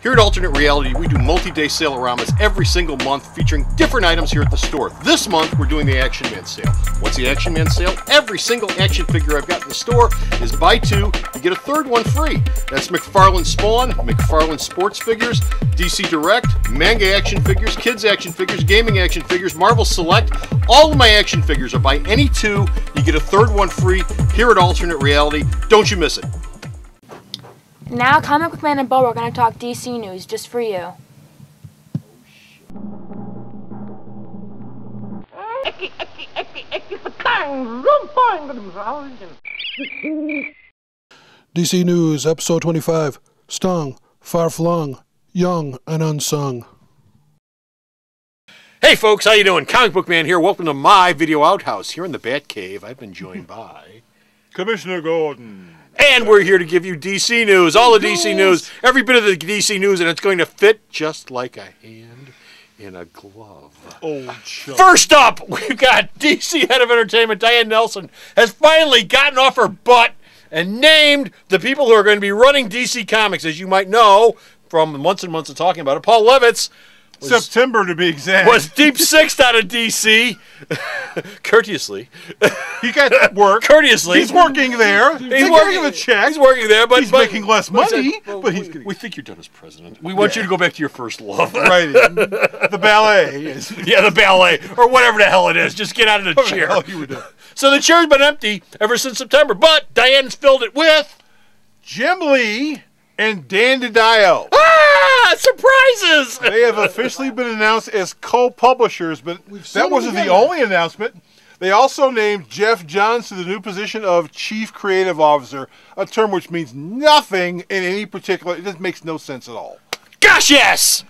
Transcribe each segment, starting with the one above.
Here at Alternate Reality, we do multi-day sale-aramas every single month featuring different items here at the store. This month, we're doing the Action Man sale. What's the Action Man sale? Every single action figure I've got in the store is buy two, you get a third one free. That's McFarlane Spawn, McFarlane Sports Figures, DC Direct, manga action figures, kids action figures, gaming action figures, Marvel Select. All of my action figures are buy any two, you get a third one free here at Alternate Reality. Don't you miss it. Now, Comic Book Man and Bo are going to talk DC news just for you. DC News, Episode 25, Stung, Far-Flung, Young and Unsung. Hey folks, how you doing? Comic Book Man here. Welcome to my video outhouse here in the Bat Cave. I've been joined by Commissioner Gordon. And we're here to give you DC news, all the DC news, every bit of the DC news, and it's going to fit just like a hand in a glove. Oh, Chuck. First up, we've got DC Head of Entertainment, Diane Nelson, has finally gotten off her butt and named the people who are going to be running DC Comics. As you might know from months and months of talking about it, Paul Levitz, September to be exact, was deep sixth out of DC. Courteously. He got work. Courteously. He's working there. He's working the check. He's working there, but he's making less money. But he's we think you're done as president. We want you to go back to your first love. Right. The ballet. Yeah, the ballet. Or whatever the hell it is. Just get out of the chair. So the chair's been empty ever since September, but Diane's filled it with Jim Lee and Dan DiDio. Surprises! They have officially been announced as co-publishers, but that wasn't the only announcement. They also named Jeff Johns to the new position of Chief Creative Officer, a term which means nothing in any particular. It just makes no sense at all. Gosh, yes!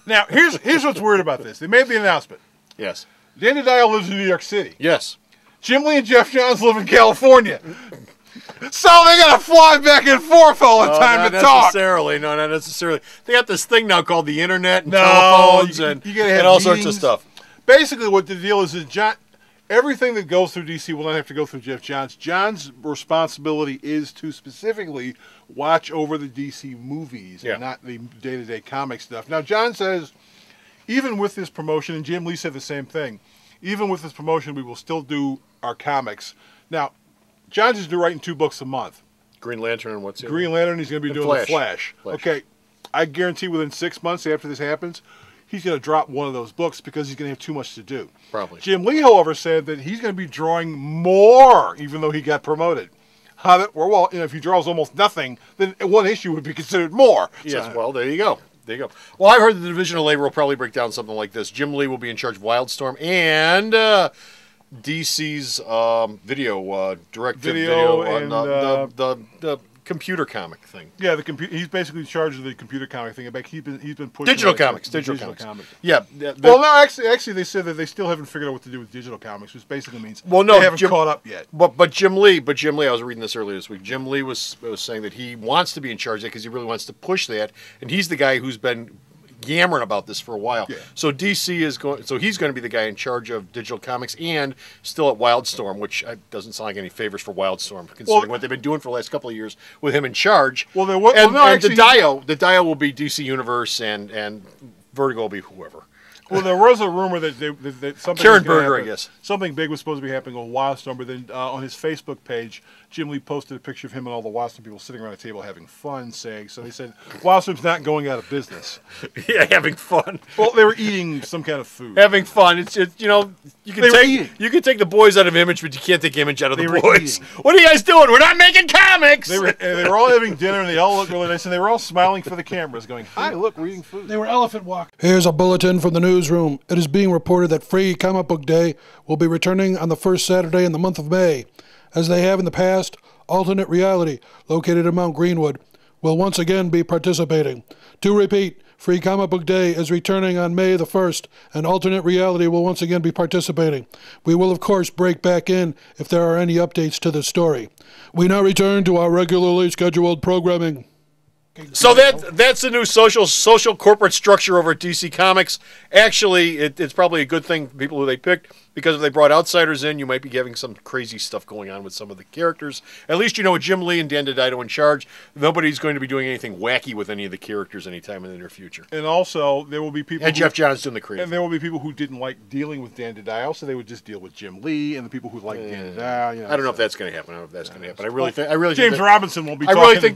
Now, here's what's weird about this. They made the announcement. Yes. Dan DiDio lives in New York City. Yes. Jim Lee and Jeff Johns live in California. So they gotta fly back and forth all the time to talk. No, not necessarily. They got this thing now called the internet and telephones and all sorts of stuff. Basically, what the deal is everything that goes through DC will not have to go through Jeff Johns. John's responsibility is to specifically watch over the DC movies and not the day-to-day comic stuff. Now, John says, even with this promotion, and Jim Lee said the same thing, even with this promotion, we will still do our comics. Now, John's is writing 2 books a month. Green Lantern and what's it? Green Lantern, he's going to be doing The Flash. Okay, I guarantee within 6 months after this happens, he's going to drop one of those books because he's going to have too much to do. Probably. Jim Lee, however, said that he's going to be drawing more, even though he got promoted. Well, if he draws almost nothing, then one issue would be considered more. Yes, well, there you go. There you go. Well, I've heard that the division of labor will probably break down something like this. Jim Lee will be in charge of Wildstorm and DC's direct video and the computer comic thing. Yeah, he's basically in charge of the computer comic thing. He's been pushing digital comics. Yeah. Well, no, actually, they said that they still haven't figured out what to do with digital comics, which basically means they haven't caught up yet. But Jim Lee, I was reading this earlier this week. Jim Lee was saying that he wants to be in charge of that because he really wants to push that, and he's the guy who's been yammering about this for a while. Yeah. So DC is going. So he's going to be the guy in charge of digital comics and still at Wildstorm, which doesn't sound like any favors for Wildstorm, considering what they've been doing for the last couple of years with him in charge. Well, the Dial will be DC Universe and Vertigo will be whoever. Well, there was a rumor that something Karen Berger, I guess. Something big was supposed to be happening on Wildstorm, but then on his Facebook page, Jim Lee posted a picture of him and all the Wildstorm people sitting around a table having fun, so they said, Wildstorm's not going out of business. Yeah, having fun. Well, they were eating some kind of food. Having fun. You can take the boys out of Image, but you can't take Image out of the boys. What are you guys doing? We're not making comics! They were all having dinner, and they all looked really nice, and they were all smiling for the cameras, going, hi, look, we're eating food. They were elephant walking. Here's a bulletin from the newsroom. It is being reported that Free Comic Book Day will be returning on the first Saturday in the month of May. As they have in the past, Alternate Reality, located in Mount Greenwood, will once again be participating. To repeat, Free Comic Book Day is returning on May the 1st, and Alternate Reality will once again be participating. We will, of course, break back in if there are any updates to the story. We now return to our regularly scheduled programming. So that's the new social corporate structure over at DC Comics. Actually, it's probably a good thing, people who they picked, Because if they brought outsiders in, you might be having some crazy stuff going on with some of the characters. At least you know with Jim Lee and Dan DiDio in charge, nobody's going to be doing anything wacky with any of the characters anytime in the near future. And also, there will be people... And Jeff Johns doing the creative. And there will be people who didn't like dealing with Dan DiDio, so they would just deal with Jim Lee, and the people who like Dan DiDio... You know, I don't know if that's going to happen. I don't know if that's going to happen. I really think... James Robinson won't be talking to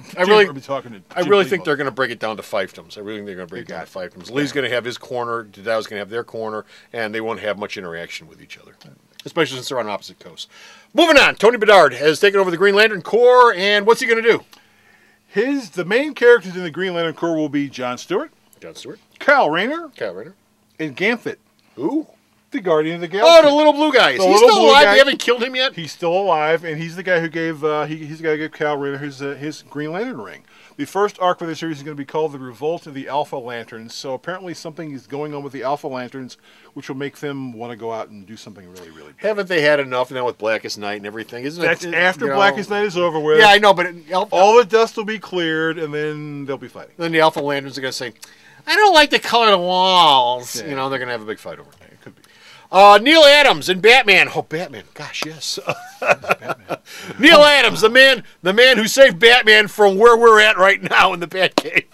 I really think they're going to break it down to fiefdoms. I really think they're going to break it down to fiefdoms. Lee's going to have his corner, DiDio's going to have their corner, and they won't have much interaction with each other. Especially since they're on opposite coasts. Moving on, Tony Bedard has taken over the Green Lantern Corps, and what's he going to do? The main characters in the Green Lantern Corps will be John Stewart, Kyle Rayner, and Ganthet. Who? The Guardian of the Galaxy. Oh, the little blue guy. He's still alive? They haven't killed him yet? He's still alive, and he's the guy who gave he's the guy who gave Kyle Rayner his Green Lantern ring. The first arc of the series is going to be called The Revolt of the Alpha Lanterns, so apparently something is going on with the Alpha Lanterns, which will make them want to go out and do something really, really big. Haven't they had enough now with Blackest Night and everything? That's after Blackest Night is over with. Yeah, I know, but... all the dust will be cleared, and then they'll be fighting. Then the Alpha Lanterns are going to say, I don't like the color of the walls. Yeah. You know, they're going to have a big fight over it. It could be. Neil Adams and Batman. Oh, Batman. Gosh, yes. Batman. Neil Adams, the man who saved Batman from where we're at right now in the Batcave.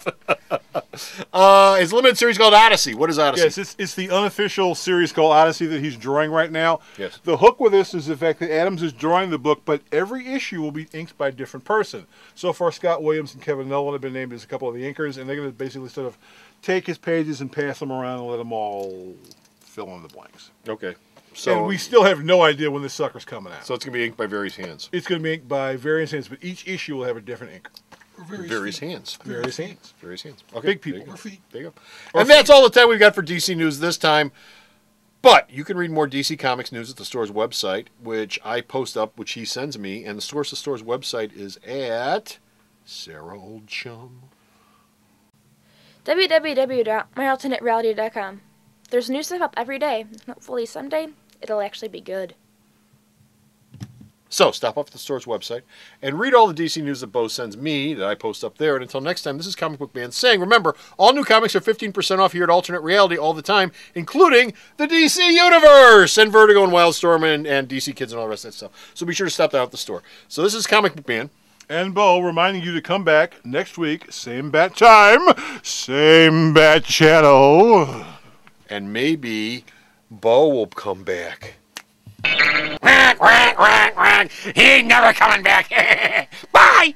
His limited series called Odyssey. What is Odyssey? Yes, it's the unofficial series called Odyssey that he's drawing right now. Yes. The hook with this is the fact that Adams is drawing the book, but every issue will be inked by a different person. So far, Scott Williams and Kevin Nolan have been named as a couple of the inkers, and they're going to basically sort of take his pages and pass them around and let them all fill in the blanks. Okay. So and we still have no idea when this sucker's coming out. So it's going to be inked by various hands. It's going to be inked by various hands, but each issue will have a different ink. Various hands. Various hands. Various hands. Okay. Big people. There you go. And that's all the time we've got for DC News this time. But you can read more DC Comics news at the store's website, which I post up, which he sends me. And the store's website is at Sarah Old Chum. www.myalternatereality.com. There's new stuff up every day. Hopefully someday it'll actually be good. So stop off at the store's website and read all the DC news that Bo sends me that I post up there. And until next time, this is Comic Book Man saying, remember, all new comics are 15% off here at Alternate Reality all the time, including the DC Universe and Vertigo and Wildstorm and DC Kids and all the rest of that stuff. So be sure to stop down at the store. So this is Comic Book Man. And Bo reminding you to come back next week, same bat time, same bat channel. And maybe Bo will come back. He's never coming back. Bye!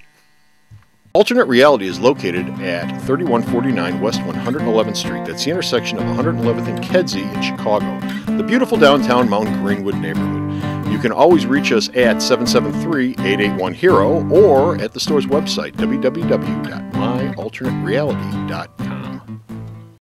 Alternate Reality is located at 3149 West 111th Street. That's the intersection of 111th and Kedzie in Chicago, the beautiful downtown Mount Greenwood neighborhood. You can always reach us at 773-881-HERO or at the store's website, www.myalternatereality.com.